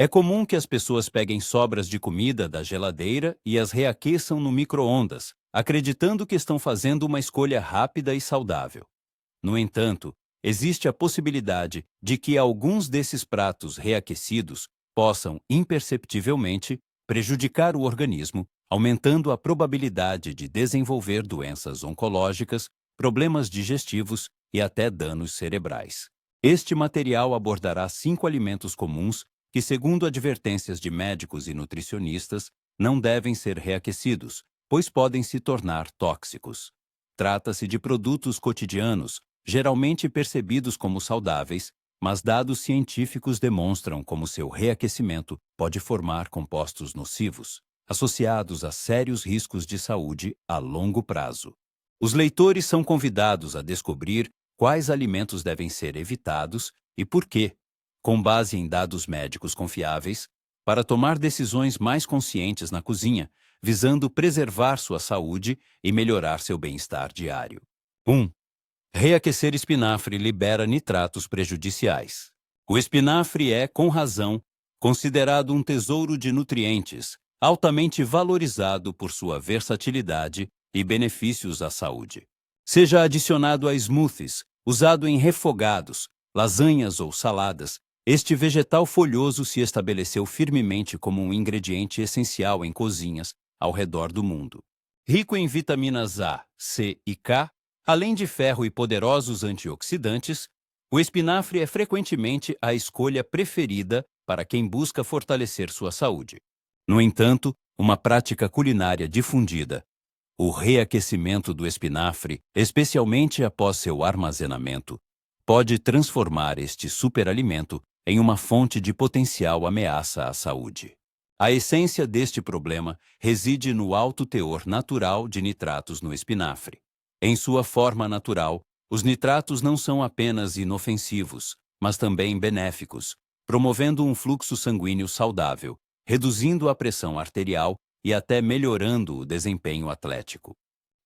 É comum que as pessoas peguem sobras de comida da geladeira e as reaqueçam no micro-ondas, acreditando que estão fazendo uma escolha rápida e saudável. No entanto, existe a possibilidade de que alguns desses pratos reaquecidos possam, imperceptivelmente, prejudicar o organismo, aumentando a probabilidade de desenvolver doenças oncológicas, problemas digestivos e até danos cerebrais. Este material abordará 5 alimentos comuns que, segundo advertências de médicos e nutricionistas, não devem ser reaquecidos, pois podem se tornar tóxicos. Trata-se de produtos cotidianos, geralmente percebidos como saudáveis, mas dados científicos demonstram como seu reaquecimento pode formar compostos nocivos, associados a sérios riscos de saúde a longo prazo. Os leitores são convidados a descobrir quais alimentos devem ser evitados e por quê, com base em dados médicos confiáveis, para tomar decisões mais conscientes na cozinha, visando preservar sua saúde e melhorar seu bem-estar diário. 1. Reaquecer espinafre libera nitratos prejudiciais. O espinafre é, com razão, considerado um tesouro de nutrientes, altamente valorizado por sua versatilidade e benefícios à saúde. Seja adicionado a smoothies, usado em refogados, lasanhas ou saladas, este vegetal folhoso se estabeleceu firmemente como um ingrediente essencial em cozinhas ao redor do mundo. Rico em vitaminas A, C e K, além de ferro e poderosos antioxidantes, o espinafre é frequentemente a escolha preferida para quem busca fortalecer sua saúde. No entanto, uma prática culinária difundida, o reaquecimento do espinafre, especialmente após seu armazenamento, pode transformar este superalimento em uma fonte de potencial ameaça à saúde. A essência deste problema reside no alto teor natural de nitratos no espinafre. Em sua forma natural, os nitratos não são apenas inofensivos, mas também benéficos, promovendo um fluxo sanguíneo saudável, reduzindo a pressão arterial e até melhorando o desempenho atlético.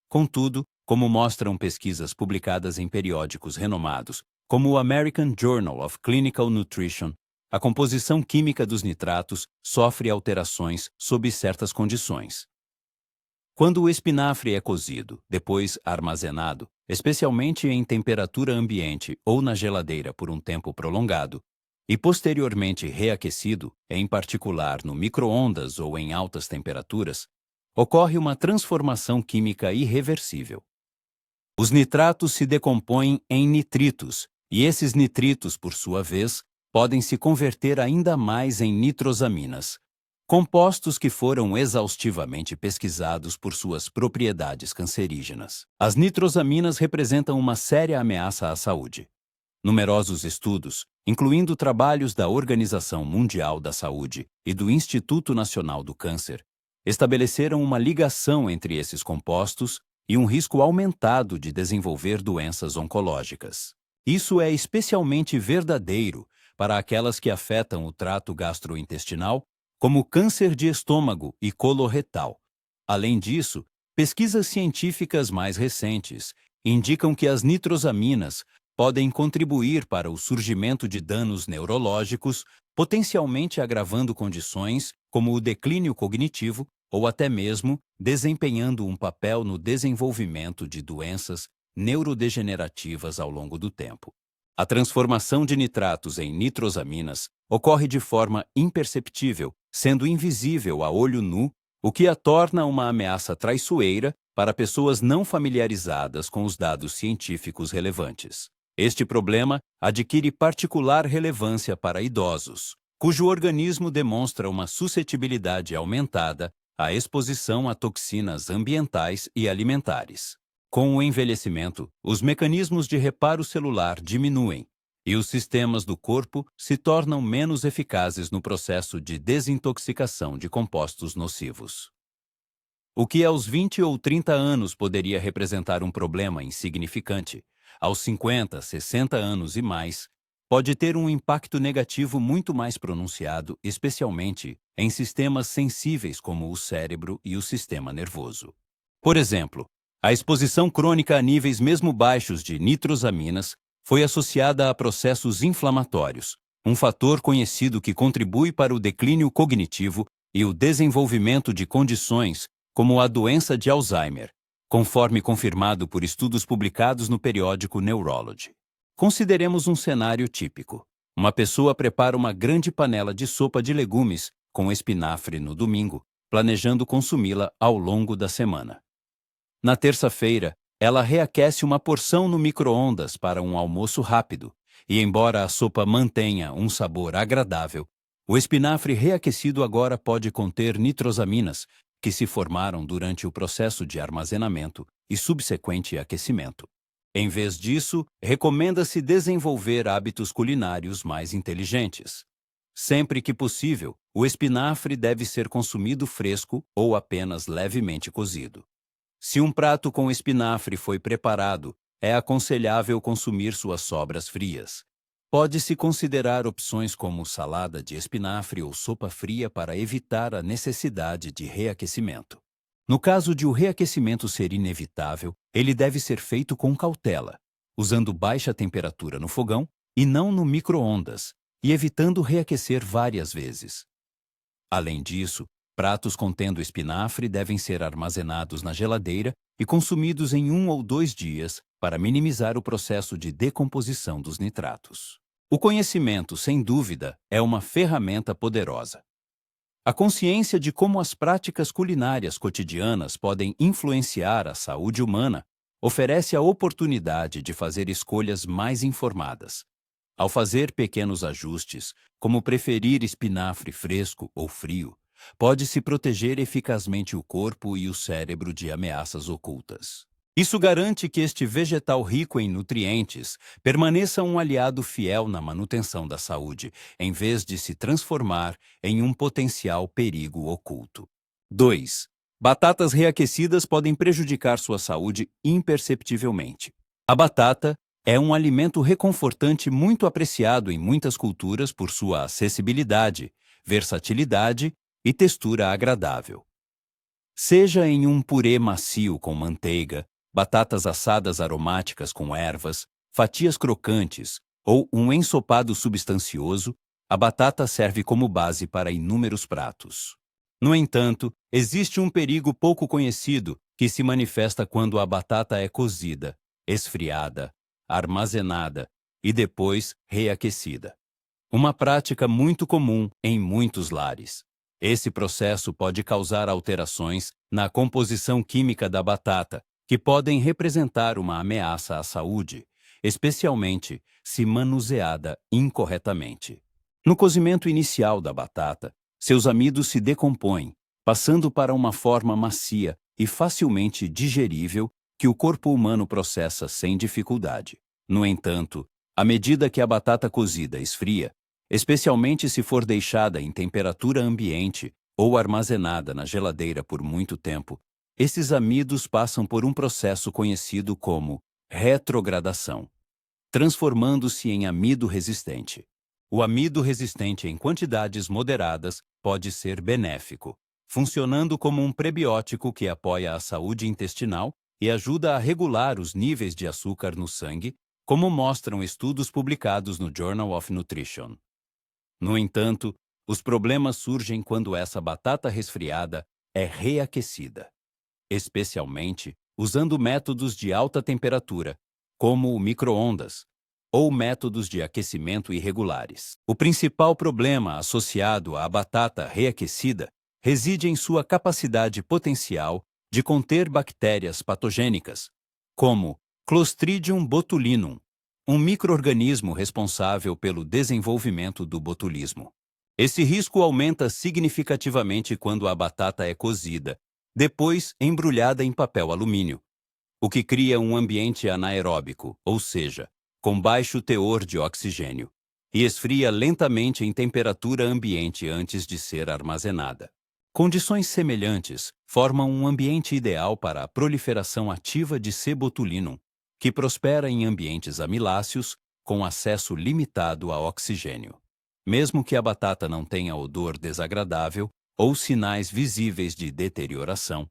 Contudo, como mostram pesquisas publicadas em periódicos renomados, como o American Journal of Clinical Nutrition, a composição química dos nitratos sofre alterações sob certas condições. Quando o espinafre é cozido, depois armazenado, especialmente em temperatura ambiente ou na geladeira por um tempo prolongado, e posteriormente reaquecido, em particular no micro-ondas ou em altas temperaturas, ocorre uma transformação química irreversível. Os nitratos se decompõem em nitritos, e esses nitritos, por sua vez, podem se converter ainda mais em nitrosaminas, compostos que foram exaustivamente pesquisados por suas propriedades cancerígenas. As nitrosaminas representam uma séria ameaça à saúde. Numerosos estudos, incluindo trabalhos da Organização Mundial da Saúde e do Instituto Nacional do Câncer, estabeleceram uma ligação entre esses compostos e um risco aumentado de desenvolver doenças oncológicas. Isso é especialmente verdadeiro para aquelas que afetam o trato gastrointestinal, como câncer de estômago e coloretal. Além disso, pesquisas científicas mais recentes indicam que as nitrosaminas podem contribuir para o surgimento de danos neurológicos, potencialmente agravando condições como o declínio cognitivo ou até mesmo desempenhando um papel no desenvolvimento de doenças neurodegenerativas ao longo do tempo. A transformação de nitratos em nitrosaminas ocorre de forma imperceptível, sendo invisível a olho nu, o que a torna uma ameaça traiçoeira para pessoas não familiarizadas com os dados científicos relevantes. Este problema adquire particular relevância para idosos, cujo organismo demonstra uma suscetibilidade aumentada à exposição a toxinas ambientais e alimentares. Com o envelhecimento, os mecanismos de reparo celular diminuem e os sistemas do corpo se tornam menos eficazes no processo de desintoxicação de compostos nocivos. O que aos 20 ou 30 anos poderia representar um problema insignificante, aos 50, 60 anos e mais, pode ter um impacto negativo muito mais pronunciado, especialmente em sistemas sensíveis como o cérebro e o sistema nervoso. Por exemplo, a exposição crônica a níveis mesmo baixos de nitrosaminas foi associada a processos inflamatórios, um fator conhecido que contribui para o declínio cognitivo e o desenvolvimento de condições como a doença de Alzheimer, conforme confirmado por estudos publicados no periódico Neurology. Consideremos um cenário típico. Uma pessoa prepara uma grande panela de sopa de legumes com espinafre no domingo, planejando consumi-la ao longo da semana. Na terça-feira, ela reaquece uma porção no micro-ondas para um almoço rápido, e embora a sopa mantenha um sabor agradável, o espinafre reaquecido agora pode conter nitrosaminas, que se formaram durante o processo de armazenamento e subsequente aquecimento. Em vez disso, recomenda-se desenvolver hábitos culinários mais inteligentes. Sempre que possível, o espinafre deve ser consumido fresco ou apenas levemente cozido. Se um prato com espinafre foi preparado, é aconselhável consumir suas sobras frias. Pode-se considerar opções como salada de espinafre ou sopa fria para evitar a necessidade de reaquecimento. No caso de o reaquecimento ser inevitável, ele deve ser feito com cautela, usando baixa temperatura no fogão e não no micro-ondas, e evitando reaquecer várias vezes. Além disso, pratos contendo espinafre devem ser armazenados na geladeira e consumidos em 1 ou 2 dias para minimizar o processo de decomposição dos nitratos. O conhecimento, sem dúvida, é uma ferramenta poderosa. A consciência de como as práticas culinárias cotidianas podem influenciar a saúde humana oferece a oportunidade de fazer escolhas mais informadas. Ao fazer pequenos ajustes, como preferir espinafre fresco ou frio, pode-se proteger eficazmente o corpo e o cérebro de ameaças ocultas. Isso garante que este vegetal rico em nutrientes permaneça um aliado fiel na manutenção da saúde, em vez de se transformar em um potencial perigo oculto. 2. Batatas reaquecidas podem prejudicar sua saúde imperceptivelmente. A batata é um alimento reconfortante muito apreciado em muitas culturas por sua acessibilidade, versatilidade e textura agradável. Seja em um purê macio com manteiga, batatas assadas aromáticas com ervas, fatias crocantes ou um ensopado substancioso, a batata serve como base para inúmeros pratos. No entanto, existe um perigo pouco conhecido que se manifesta quando a batata é cozida, esfriada, armazenada e depois reaquecida. Uma prática muito comum em muitos lares. Esse processo pode causar alterações na composição química da batata, que podem representar uma ameaça à saúde, especialmente se manuseada incorretamente. No cozimento inicial da batata, seus amidos se decompõem, passando para uma forma macia e facilmente digerível que o corpo humano processa sem dificuldade. No entanto, à medida que a batata cozida esfria, especialmente se for deixada em temperatura ambiente ou armazenada na geladeira por muito tempo, esses amidos passam por um processo conhecido como retrogradação, transformando-se em amido resistente. O amido resistente em quantidades moderadas pode ser benéfico, funcionando como um prebiótico que apoia a saúde intestinal e ajuda a regular os níveis de açúcar no sangue, como mostram estudos publicados no Journal of Nutrition. No entanto, os problemas surgem quando essa batata resfriada é reaquecida, especialmente usando métodos de alta temperatura, como o micro-ondas, ou métodos de aquecimento irregulares. O principal problema associado à batata reaquecida reside em sua capacidade potencial de conter bactérias patogênicas, como Clostridium botulinum, um micro-organismo responsável pelo desenvolvimento do botulismo. Esse risco aumenta significativamente quando a batata é cozida, depois embrulhada em papel alumínio, o que cria um ambiente anaeróbico, ou seja, com baixo teor de oxigênio, e esfria lentamente em temperatura ambiente antes de ser armazenada. Condições semelhantes formam um ambiente ideal para a proliferação ativa de C. botulinum, que prospera em ambientes amiláceos com acesso limitado a oxigênio. Mesmo que a batata não tenha odor desagradável ou sinais visíveis de deterioração,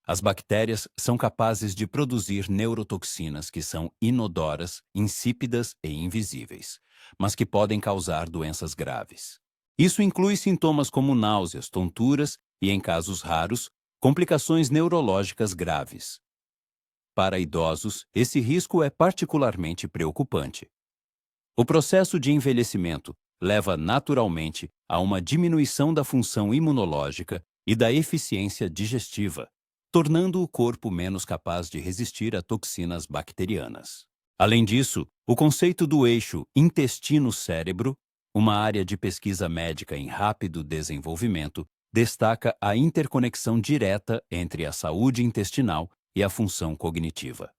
As bactérias são capazes de produzir neurotoxinas que são inodoras, insípidas e invisíveis, mas que podem causar doenças graves. Isso inclui sintomas como náuseas, tonturas e, em casos raros, complicações neurológicas graves. Para idosos, esse risco é particularmente preocupante. O processo de envelhecimento leva naturalmente a uma diminuição da função imunológica e da eficiência digestiva, tornando o corpo menos capaz de resistir a toxinas bacterianas. Além disso, o conceito do eixo intestino-cérebro, uma área de pesquisa médica em rápido desenvolvimento, destaca a interconexão direta entre a saúde intestinal e a função cognitiva.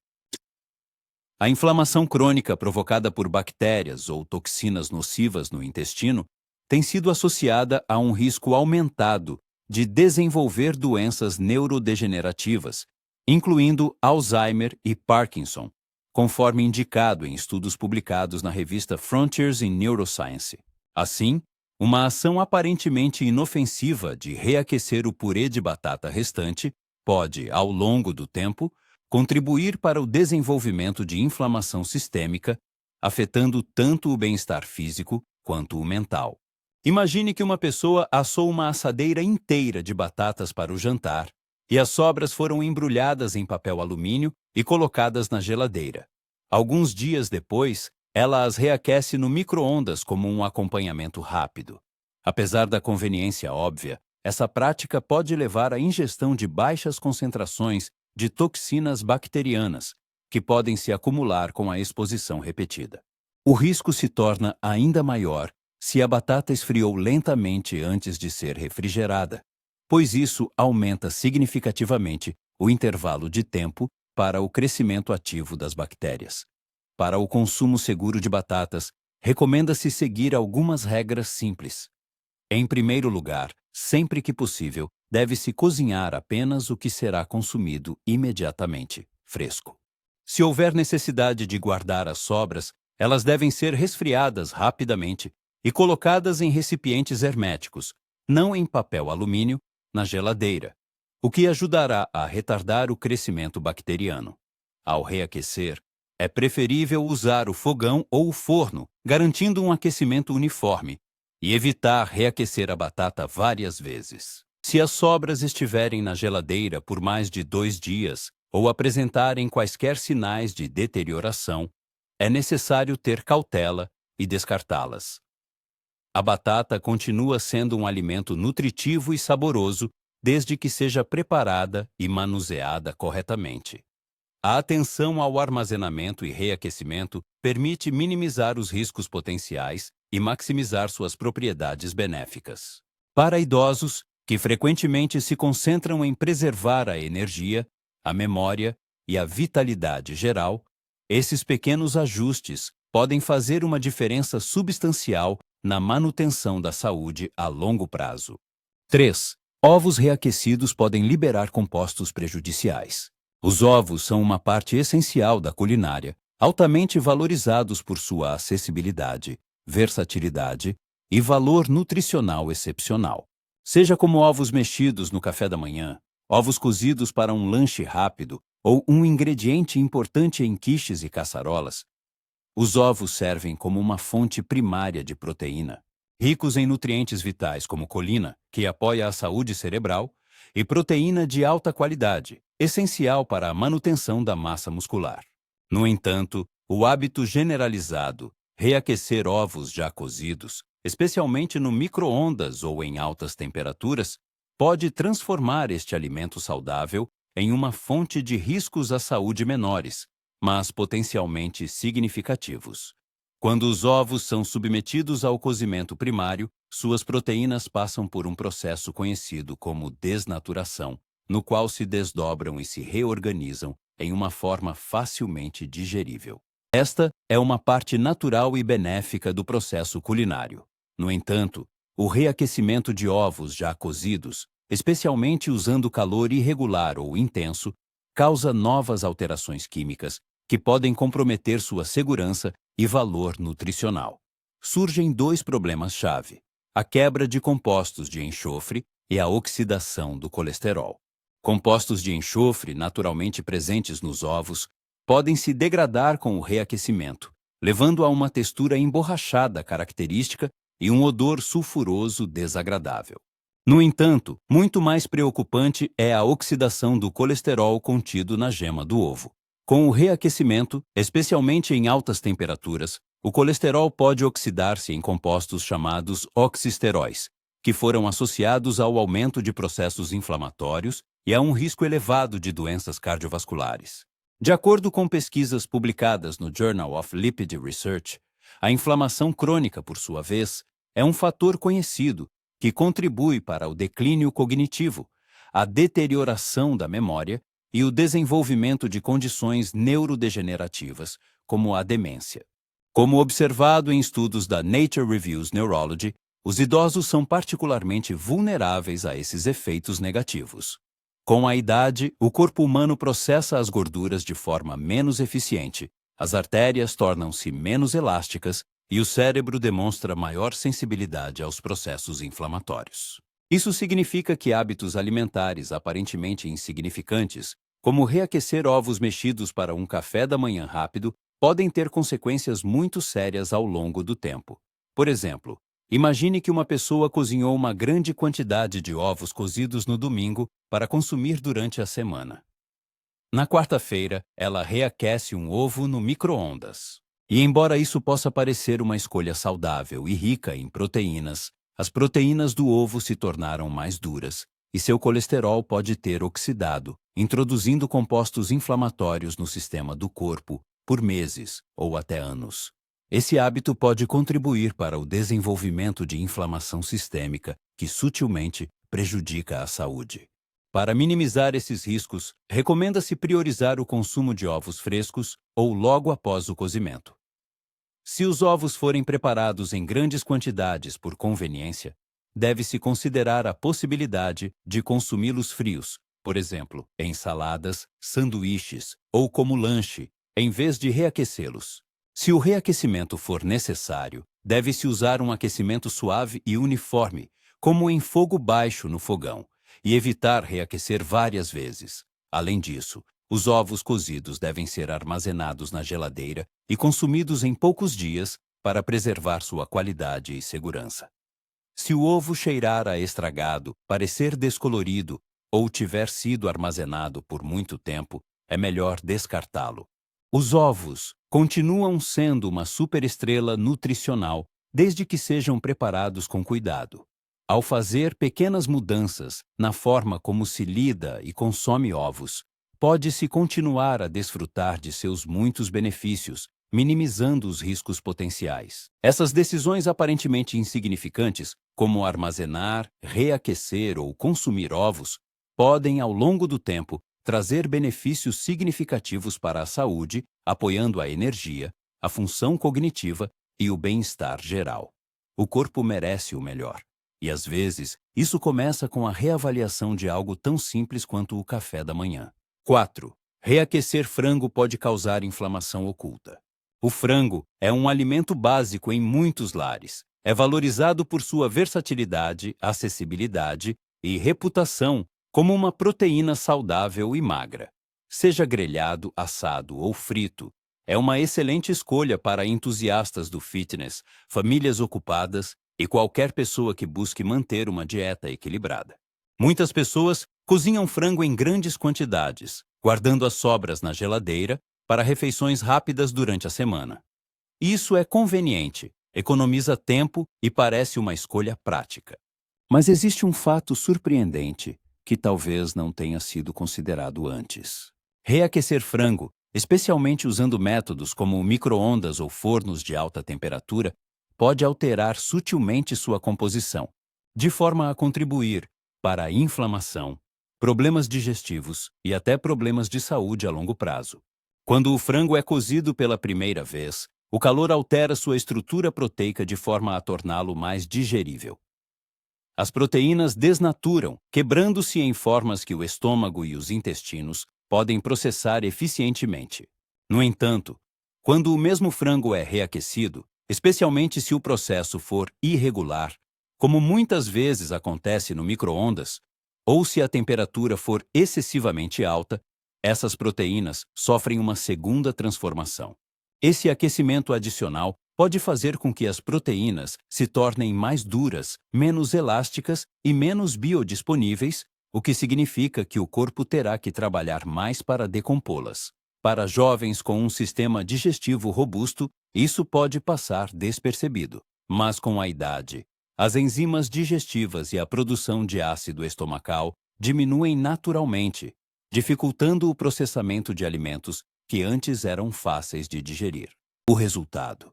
A inflamação crônica provocada por bactérias ou toxinas nocivas no intestino tem sido associada a um risco aumentado de desenvolver doenças neurodegenerativas, incluindo Alzheimer e Parkinson, conforme indicado em estudos publicados na revista Frontiers in Neuroscience. Assim, uma ação aparentemente inofensiva de reaquecer o purê de batata restante pode, ao longo do tempo, contribuir para o desenvolvimento de inflamação sistêmica, afetando tanto o bem-estar físico quanto o mental. Imagine que uma pessoa assou uma assadeira inteira de batatas para o jantar e as sobras foram embrulhadas em papel alumínio e colocadas na geladeira. Alguns dias depois, ela as reaquece no micro-ondas como um acompanhamento rápido. Apesar da conveniência óbvia, essa prática pode levar à ingestão de baixas concentrações de toxinas bacterianas, que podem se acumular com a exposição repetida. O risco se torna ainda maior se a batata esfriou lentamente antes de ser refrigerada, pois isso aumenta significativamente o intervalo de tempo para o crescimento ativo das bactérias. Para o consumo seguro de batatas, recomenda-se seguir algumas regras simples. Em primeiro lugar, sempre que possível, deve-se cozinhar apenas o que será consumido imediatamente, fresco. Se houver necessidade de guardar as sobras, elas devem ser resfriadas rapidamente e colocadas em recipientes herméticos, não em papel alumínio, na geladeira, o que ajudará a retardar o crescimento bacteriano. Ao reaquecer, é preferível usar o fogão ou o forno, garantindo um aquecimento uniforme, e evitar reaquecer a batata várias vezes. Se as sobras estiverem na geladeira por mais de 2 dias ou apresentarem quaisquer sinais de deterioração, é necessário ter cautela e descartá-las. A batata continua sendo um alimento nutritivo e saboroso desde que seja preparada e manuseada corretamente. A atenção ao armazenamento e reaquecimento permite minimizar os riscos potenciais e maximizar suas propriedades benéficas. Para idosos, que frequentemente se concentram em preservar a energia, a memória e a vitalidade geral, esses pequenos ajustes podem fazer uma diferença substancial na manutenção da saúde a longo prazo. 3. Ovos reaquecidos podem liberar compostos prejudiciais. Os ovos são uma parte essencial da culinária, altamente valorizados por sua acessibilidade, versatilidade e valor nutricional excepcional. Seja como ovos mexidos no café da manhã, ovos cozidos para um lanche rápido ou um ingrediente importante em quiches e caçarolas, os ovos servem como uma fonte primária de proteína, ricos em nutrientes vitais como colina, que apoia a saúde cerebral, e proteína de alta qualidade, essencial para a manutenção da massa muscular. No entanto, o hábito generalizado, reaquecer ovos já cozidos, especialmente no micro-ondas ou em altas temperaturas, pode transformar este alimento saudável em uma fonte de riscos à saúde menores, mas potencialmente significativos. Quando os ovos são submetidos ao cozimento primário, suas proteínas passam por um processo conhecido como desnaturação, no qual se desdobram e se reorganizam em uma forma facilmente digerível. Esta é uma parte natural e benéfica do processo culinário. No entanto, o reaquecimento de ovos já cozidos, especialmente usando calor irregular ou intenso, causa novas alterações químicas que podem comprometer sua segurança e valor nutricional. Surgem 2 problemas-chave: a quebra de compostos de enxofre e a oxidação do colesterol. Compostos de enxofre naturalmente presentes nos ovos podem se degradar com o reaquecimento, levando a uma textura emborrachada característica e um odor sulfuroso desagradável. No entanto, muito mais preocupante é a oxidação do colesterol contido na gema do ovo. Com o reaquecimento, especialmente em altas temperaturas, o colesterol pode oxidar-se em compostos chamados oxisteróis, que foram associados ao aumento de processos inflamatórios e a um risco elevado de doenças cardiovasculares. De acordo com pesquisas publicadas no Journal of Lipid Research, a inflamação crônica, por sua vez, é um fator conhecido que contribui para o declínio cognitivo, a deterioração da memória e o desenvolvimento de condições neurodegenerativas, como a demência. Como observado em estudos da Nature Reviews Neurology, os idosos são particularmente vulneráveis a esses efeitos negativos. Com a idade, o corpo humano processa as gorduras de forma menos eficiente, as artérias tornam-se menos elásticas e o cérebro demonstra maior sensibilidade aos processos inflamatórios. Isso significa que hábitos alimentares aparentemente insignificantes, como reaquecer ovos mexidos para um café da manhã rápido, podem ter consequências muito sérias ao longo do tempo. Por exemplo, imagine que uma pessoa cozinhou uma grande quantidade de ovos cozidos no domingo para consumir durante a semana. Na quarta-feira, ela reaquece um ovo no micro-ondas. E embora isso possa parecer uma escolha saudável e rica em proteínas, as proteínas do ovo se tornaram mais duras e seu colesterol pode ter oxidado, introduzindo compostos inflamatórios no sistema do corpo por meses ou até anos. Esse hábito pode contribuir para o desenvolvimento de inflamação sistêmica, que sutilmente prejudica a saúde. Para minimizar esses riscos, recomenda-se priorizar o consumo de ovos frescos ou logo após o cozimento. Se os ovos forem preparados em grandes quantidades por conveniência, deve-se considerar a possibilidade de consumi-los frios, por exemplo, em saladas, sanduíches ou como lanche, em vez de reaquecê-los. Se o reaquecimento for necessário, deve-se usar um aquecimento suave e uniforme, como em fogo baixo no fogão, e evitar reaquecer várias vezes. Além disso, os ovos cozidos devem ser armazenados na geladeira e consumidos em poucos dias para preservar sua qualidade e segurança. Se o ovo cheirar a estragado, parecer descolorido ou tiver sido armazenado por muito tempo, é melhor descartá-lo. Os ovos continuam sendo uma superestrela nutricional desde que sejam preparados com cuidado. Ao fazer pequenas mudanças na forma como se lida e consome ovos, pode-se continuar a desfrutar de seus muitos benefícios, minimizando os riscos potenciais. Essas decisões aparentemente insignificantes, como armazenar, reaquecer ou consumir ovos, podem, ao longo do tempo, trazer benefícios significativos para a saúde, apoiando a energia, a função cognitiva e o bem-estar geral. O corpo merece o melhor. E, às vezes, isso começa com a reavaliação de algo tão simples quanto o café da manhã. 4. Reaquecer frango pode causar inflamação oculta. O frango é um alimento básico em muitos lares. É valorizado por sua versatilidade, acessibilidade e reputação como uma proteína saudável e magra. Seja grelhado, assado ou frito, é uma excelente escolha para entusiastas do fitness, famílias ocupadas e qualquer pessoa que busque manter uma dieta equilibrada. Muitas pessoas cozinham frango em grandes quantidades, guardando as sobras na geladeira para refeições rápidas durante a semana. Isso é conveniente, economiza tempo e parece uma escolha prática. Mas existe um fato surpreendente que talvez não tenha sido considerado antes. Reaquecer frango, especialmente usando métodos como micro-ondas ou fornos de alta temperatura, pode alterar sutilmente sua composição, de forma a contribuir para a inflamação, problemas digestivos e até problemas de saúde a longo prazo. Quando o frango é cozido pela primeira vez, o calor altera sua estrutura proteica de forma a torná-lo mais digerível. As proteínas desnaturam, quebrando-se em formas que o estômago e os intestinos podem processar eficientemente. No entanto, quando o mesmo frango é reaquecido, especialmente se o processo for irregular, como muitas vezes acontece no micro-ondas, ou se a temperatura for excessivamente alta, essas proteínas sofrem uma segunda transformação. Esse aquecimento adicional pode fazer com que as proteínas se tornem mais duras, menos elásticas e menos biodisponíveis, o que significa que o corpo terá que trabalhar mais para decompô-las. Para jovens com um sistema digestivo robusto, isso pode passar despercebido. Mas com a idade, as enzimas digestivas e a produção de ácido estomacal diminuem naturalmente, dificultando o processamento de alimentos que antes eram fáceis de digerir. O resultado: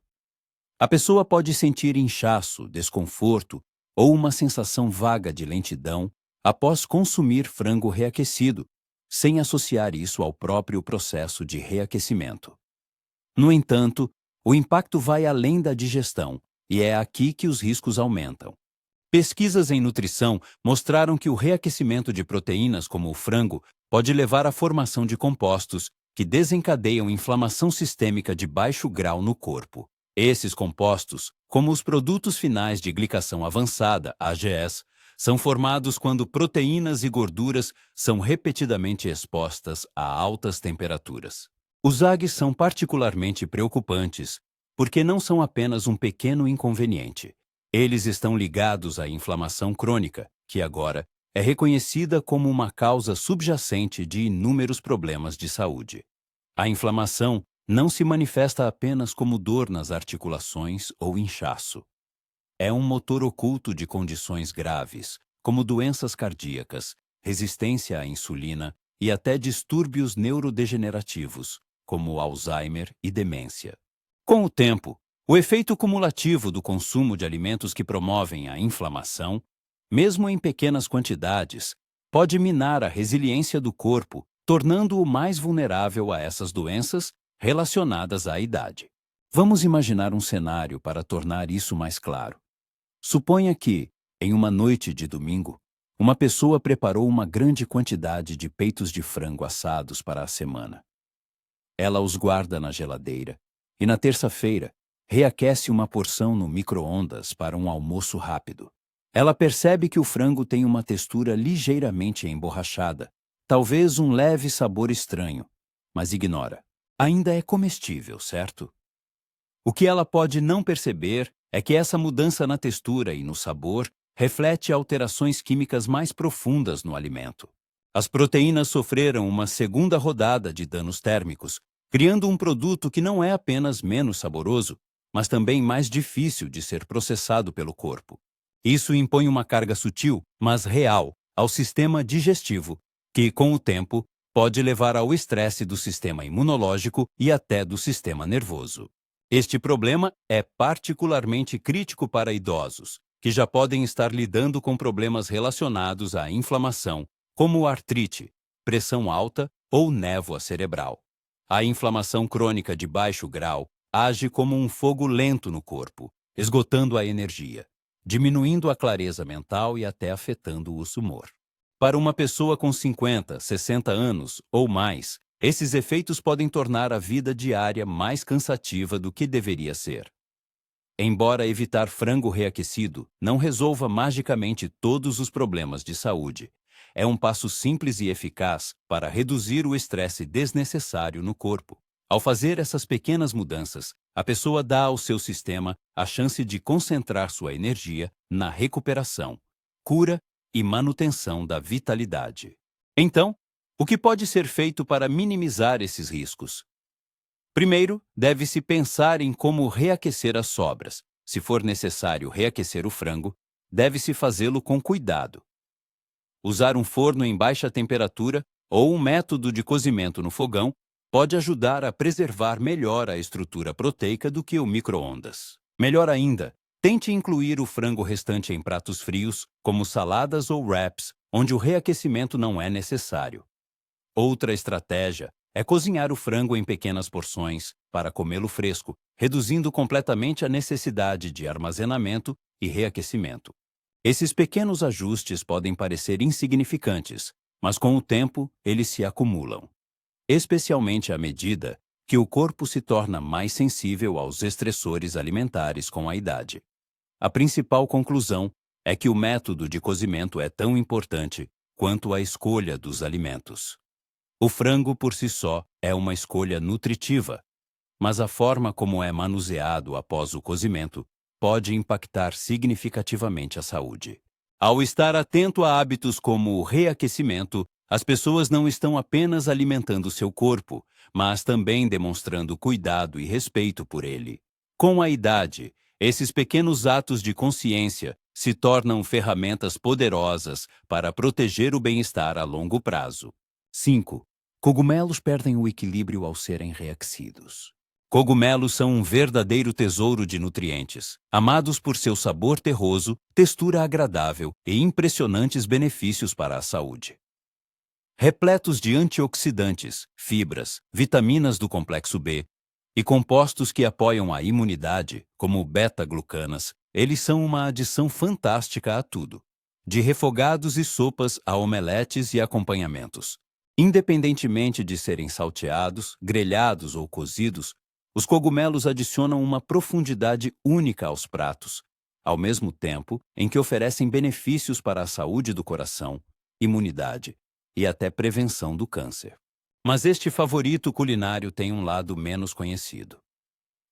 a pessoa pode sentir inchaço, desconforto ou uma sensação vaga de lentidão após consumir frango reaquecido, sem associar isso ao próprio processo de reaquecimento. No entanto, o impacto vai além da digestão, e é aqui que os riscos aumentam. Pesquisas em nutrição mostraram que o reaquecimento de proteínas como o frango pode levar à formação de compostos que desencadeiam inflamação sistêmica de baixo grau no corpo. Esses compostos, como os produtos finais de glicação avançada, AGS, são formados quando proteínas e gorduras são repetidamente expostas a altas temperaturas. Os AGs são particularmente preocupantes porque não são apenas um pequeno inconveniente. Eles estão ligados à inflamação crônica, que agora é reconhecida como uma causa subjacente de inúmeros problemas de saúde. A inflamação não se manifesta apenas como dor nas articulações ou inchaço. É um motor oculto de condições graves, como doenças cardíacas, resistência à insulina e até distúrbios neurodegenerativos, como Alzheimer e demência. Com o tempo, o efeito cumulativo do consumo de alimentos que promovem a inflamação, mesmo em pequenas quantidades, pode minar a resiliência do corpo, tornando-o mais vulnerável a essas doenças relacionadas à idade. Vamos imaginar um cenário para tornar isso mais claro. Suponha que, em uma noite de domingo, uma pessoa preparou uma grande quantidade de peitos de frango assados para a semana. Ela os guarda na geladeira e, na terça-feira, reaquece uma porção no micro-ondas para um almoço rápido. Ela percebe que o frango tem uma textura ligeiramente emborrachada, talvez um leve sabor estranho, mas ignora. Ainda é comestível, certo? O que ela pode não perceber é que essa mudança na textura e no sabor reflete alterações químicas mais profundas no alimento. As proteínas sofreram uma segunda rodada de danos térmicos, criando um produto que não é apenas menos saboroso, mas também mais difícil de ser processado pelo corpo. Isso impõe uma carga sutil, mas real, ao sistema digestivo, que, com o tempo, pode levar ao estresse do sistema imunológico e até do sistema nervoso. Este problema é particularmente crítico para idosos, que já podem estar lidando com problemas relacionados à inflamação, como artrite, pressão alta ou névoa cerebral. A inflamação crônica de baixo grau age como um fogo lento no corpo, esgotando a energia, diminuindo a clareza mental e até afetando o humor. Para uma pessoa com 50, 60 anos ou mais, esses efeitos podem tornar a vida diária mais cansativa do que deveria ser. Embora evitar frango reaquecido não resolva magicamente todos os problemas de saúde, é um passo simples e eficaz para reduzir o estresse desnecessário no corpo. Ao fazer essas pequenas mudanças, a pessoa dá ao seu sistema a chance de concentrar sua energia na recuperação, cura e manutenção da vitalidade. Então, o que pode ser feito para minimizar esses riscos? Primeiro, deve-se pensar em como reaquecer as sobras. Se for necessário reaquecer o frango, deve-se fazê-lo com cuidado. Usar um forno em baixa temperatura ou um método de cozimento no fogão pode ajudar a preservar melhor a estrutura proteica do que o micro-ondas. Melhor ainda, tente incluir o frango restante em pratos frios, como saladas ou wraps, onde o reaquecimento não é necessário. Outra estratégia é cozinhar o frango em pequenas porções para comê-lo fresco, reduzindo completamente a necessidade de armazenamento e reaquecimento. Esses pequenos ajustes podem parecer insignificantes, mas com o tempo eles se acumulam, especialmente à medida que o corpo se torna mais sensível aos estressores alimentares com a idade. A principal conclusão é que o método de cozimento é tão importante quanto à escolha dos alimentos. O frango por si só é uma escolha nutritiva, mas a forma como é manuseado após o cozimento pode impactar significativamente a saúde. Ao estar atento a hábitos como o reaquecimento, as pessoas não estão apenas alimentando seu corpo, mas também demonstrando cuidado e respeito por ele. Com a idade, esses pequenos atos de consciência se tornam ferramentas poderosas para proteger o bem-estar a longo prazo. 5. Cogumelos perdem o equilíbrio ao serem reaquecidos. Cogumelos são um verdadeiro tesouro de nutrientes, amados por seu sabor terroso, textura agradável e impressionantes benefícios para a saúde. Repletos de antioxidantes, fibras, vitaminas do complexo B e compostos que apoiam a imunidade, como beta-glucanas, eles são uma adição fantástica a tudo, de refogados e sopas a omeletes e acompanhamentos. Independentemente de serem salteados, grelhados ou cozidos, os cogumelos adicionam uma profundidade única aos pratos, ao mesmo tempo em que oferecem benefícios para a saúde do coração, imunidade e até prevenção do câncer. Mas este favorito culinário tem um lado menos conhecido.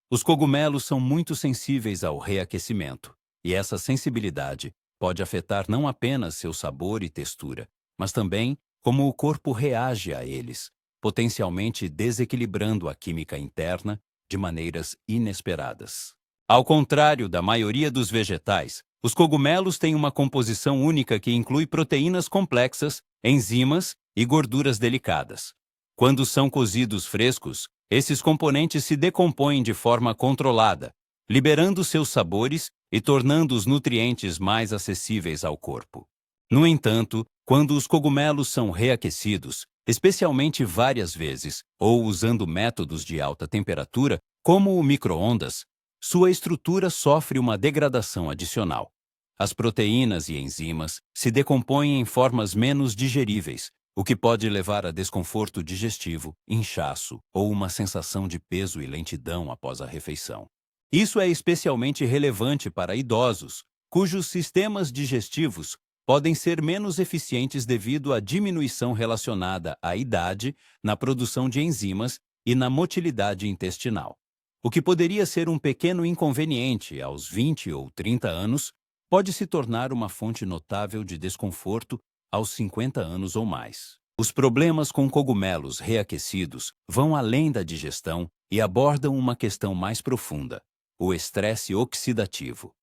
Os cogumelos são muito sensíveis ao reaquecimento, e essa sensibilidade pode afetar não apenas seu sabor e textura, mas também como o corpo reage a eles, potencialmente desequilibrando a química interna de maneiras inesperadas. Ao contrário da maioria dos vegetais, os cogumelos têm uma composição única que inclui proteínas complexas, enzimas e gorduras delicadas. Quando são cozidos frescos, esses componentes se decompõem de forma controlada, liberando seus sabores e tornando os nutrientes mais acessíveis ao corpo. No entanto, quando os cogumelos são reaquecidos, especialmente várias vezes, ou usando métodos de alta temperatura, como o micro-ondas, sua estrutura sofre uma degradação adicional. As proteínas e enzimas se decompõem em formas menos digeríveis, o que pode levar a desconforto digestivo, inchaço ou uma sensação de peso e lentidão após a refeição. Isso é especialmente relevante para idosos, cujos sistemas digestivos podem ser menos eficientes devido à diminuição relacionada à idade na produção de enzimas e na motilidade intestinal. O que poderia ser um pequeno inconveniente aos 20 ou 30 anos pode se tornar uma fonte notável de desconforto aos 50 anos ou mais. Os problemas com cogumelos reaquecidos vão além da digestão e abordam uma questão mais profunda: o estresse oxidativo.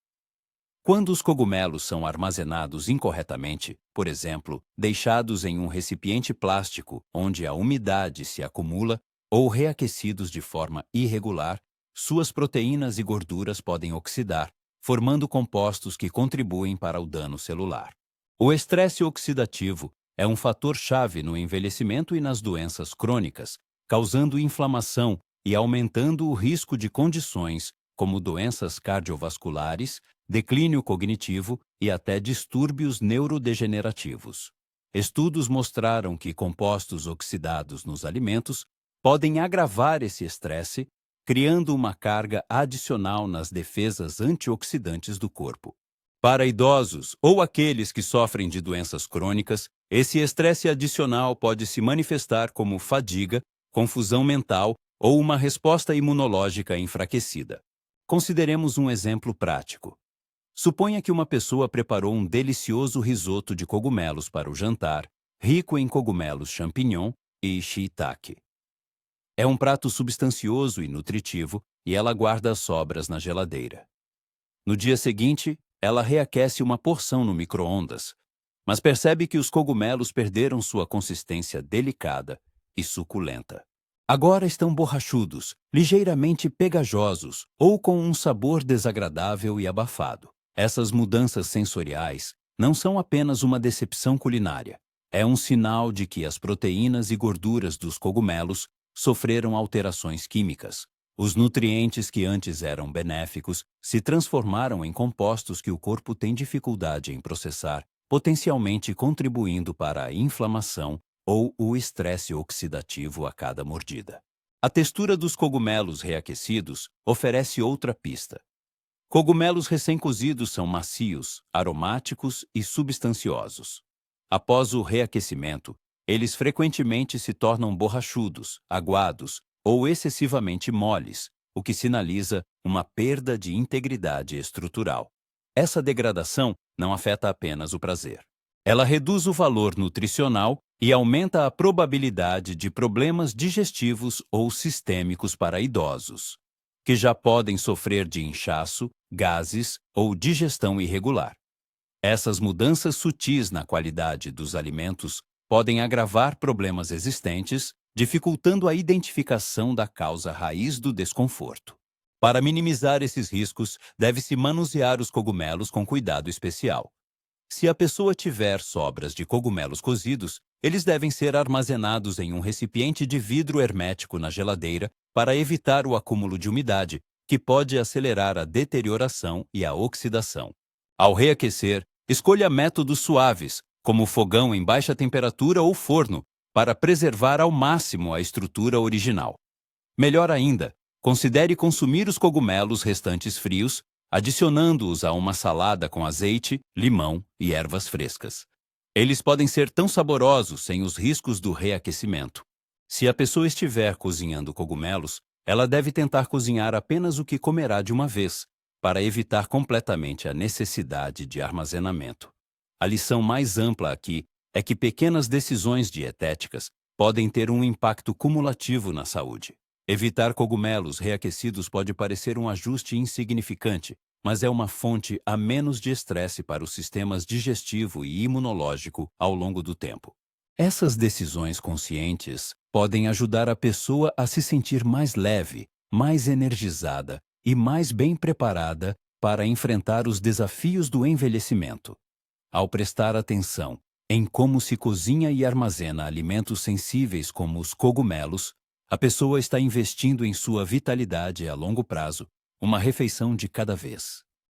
Quando os cogumelos são armazenados incorretamente, por exemplo, deixados em um recipiente plástico onde a umidade se acumula, ou reaquecidos de forma irregular, suas proteínas e gorduras podem oxidar, formando compostos que contribuem para o dano celular. O estresse oxidativo é um fator-chave no envelhecimento e nas doenças crônicas, causando inflamação e aumentando o risco de condições como doenças cardiovasculares, declínio cognitivo e até distúrbios neurodegenerativos. Estudos mostraram que compostos oxidados nos alimentos podem agravar esse estresse, criando uma carga adicional nas defesas antioxidantes do corpo. Para idosos ou aqueles que sofrem de doenças crônicas, esse estresse adicional pode se manifestar como fadiga, confusão mental ou uma resposta imunológica enfraquecida. Consideremos um exemplo prático. Suponha que uma pessoa preparou um delicioso risoto de cogumelos para o jantar, rico em cogumelos champignon e shiitake. É um prato substancioso e nutritivo e ela guarda as sobras na geladeira. No dia seguinte, ela reaquece uma porção no micro-ondas, mas percebe que os cogumelos perderam sua consistência delicada e suculenta. Agora estão borrachudos, ligeiramente pegajosos ou com um sabor desagradável e abafado. Essas mudanças sensoriais não são apenas uma decepção culinária. É um sinal de que as proteínas e gorduras dos cogumelos sofreram alterações químicas. Os nutrientes que antes eram benéficos se transformaram em compostos que o corpo tem dificuldade em processar, potencialmente contribuindo para a inflamação ou o estresse oxidativo a cada mordida. A textura dos cogumelos reaquecidos oferece outra pista. Cogumelos recém-cozidos são macios, aromáticos e substanciosos. Após o reaquecimento, eles frequentemente se tornam borrachudos, aguados ou excessivamente moles, o que sinaliza uma perda de integridade estrutural. Essa degradação não afeta apenas o prazer. Ela reduz o valor nutricional e aumenta a probabilidade de problemas digestivos ou sistêmicos para idosos, que já podem sofrer de inchaço, gases ou digestão irregular. Essas mudanças sutis na qualidade dos alimentos podem agravar problemas existentes, dificultando a identificação da causa raiz do desconforto. Para minimizar esses riscos, deve-se manusear os cogumelos com cuidado especial. Se a pessoa tiver sobras de cogumelos cozidos, eles devem ser armazenados em um recipiente de vidro hermético na geladeira para evitar o acúmulo de umidade, que pode acelerar a deterioração e a oxidação. Ao reaquecer, escolha métodos suaves, como fogão em baixa temperatura ou forno, para preservar ao máximo a estrutura original. Melhor ainda, considere consumir os cogumelos restantes frios, adicionando-os a uma salada com azeite, limão e ervas frescas. Eles podem ser tão saborosos sem os riscos do reaquecimento. Se a pessoa estiver cozinhando cogumelos, ela deve tentar cozinhar apenas o que comerá de uma vez, para evitar completamente a necessidade de armazenamento. A lição mais ampla aqui é que pequenas decisões dietéticas podem ter um impacto cumulativo na saúde. Evitar cogumelos reaquecidos pode parecer um ajuste insignificante, mas é uma fonte a menos de estresse para os sistemas digestivo e imunológico ao longo do tempo. Essas decisões conscientes podem ajudar a pessoa a se sentir mais leve, mais energizada e mais bem preparada para enfrentar os desafios do envelhecimento. Ao prestar atenção em como se cozinha e armazena alimentos sensíveis como os cogumelos, a pessoa está investindo em sua vitalidade a longo prazo, uma refeição de cada vez.